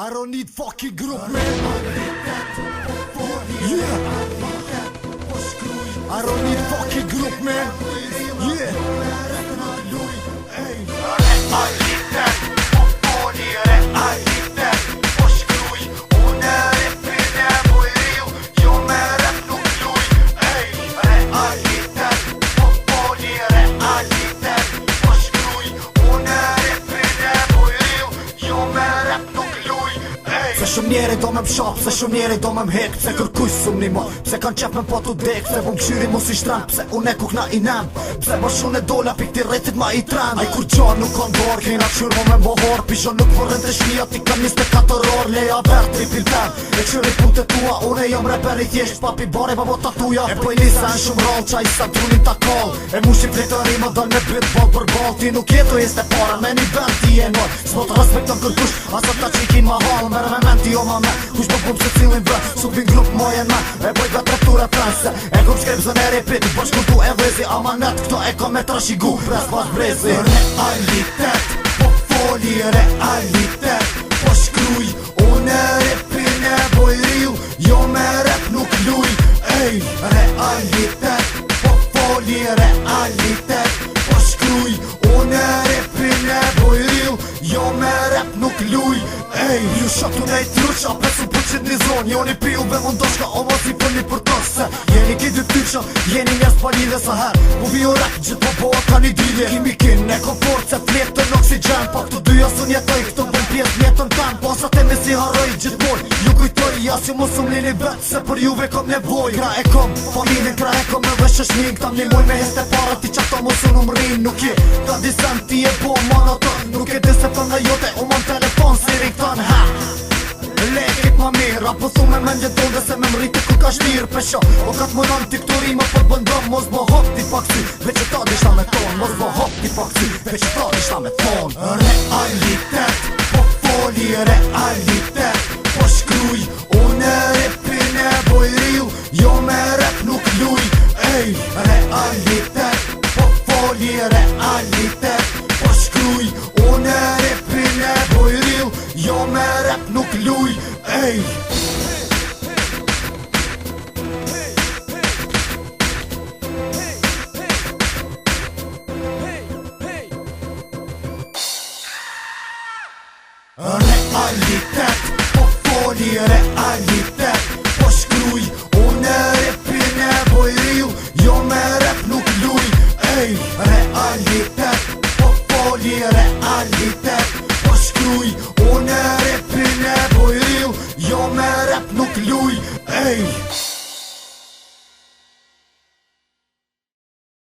I don't need fucking group, man. Yeah. I don't need fucking group, man. Yeah. Se shumë njeri do me m'shap, se shumë njeri do me m'hek Se kërkuj sum një mo, pse kan qef me po t'u dek Se vëm këshyri mu si shtran, pse une kuk na i nem Pse ma shune dola pik ti rejtit ma i tren Aj kur gjan nuk kan dorë, kejna qyr mo me mbohor Pishon nuk përren të shmija, ti kan 24 orë Leja ver, tripil ten, e qyri punte tua Une jam reper i thjesht, papi bare pa bo tatuja E poj nisa në shumë rall, qa i sa trunin ta kall E mushi fletëri ma dal me bit ball për ball Ti nuk jetu jeste para, me një vend ti e nor S'mo të respekton kërkush, asa ta që i kin ma hall Ti jo ma me, kush po pum se cilin vë Supin grup mojen me, e boj ka trekture pense E kup shkrep zën e repit, bërsh kuntu e vlezi Amanet, këto e kom me trashigu, pres pas brezi Realitet, po foli realitet Po shkruj, une repin e boj riu Jo me rep nuk luj, ej Realitet, po foli realitet Po shkruj, une repin e boj riu Jo me rep nuk luj, ej Ju shaktu ne i truqa, pesu përqit një zonë Joni piu be mundoshka, o mos i përni për tëse Jeni ki dy tyqa, jeni njes pa lidhe së her Po vi o rap, gjithë po boa ka një dilje Kimi kin, ne komfort, se flet të në oksigen Pa këtu dyja sun jetoj, këtu bën pjesë mjetën ten Po sa te me si haroj, gjithë moj Ju kujtoj, jas ju mos umli një vet Se për juve kom nevoj Kra e kom, familin, kra e kom me vesh shmin Këtam një moj me heste para, ti qato mos unë umrin Nuk je, ta disen ti e bo monoton Nuk e dise për nga jote, u mon telefon si rington, ha Lekit ma mirë, apo thu me mendje tonë dhe se me mriti ku ka shtirë Pesho, o ka t'mënon t'i këtu rima për bëndëm Mos bo hop t'i pak si, veç e ta dishta me tonë Mos bo hop t'i pak si, veç e ta dishta me tonë Realitet, po foli realitet Po shkruj, une repin e boj riu Jo me rep nuk luj, ej Realitet, po foli realitet Po shkruj, une repin e boj riu Jo me rep nuk luj, ej Realitet, po foli realitet Po shkruj, une repin e boj riu Jo me rep nuk luj, ej Realitet, po foli realitet Po shkruj, une repin e boj riu Jo me rep nuk luj, ej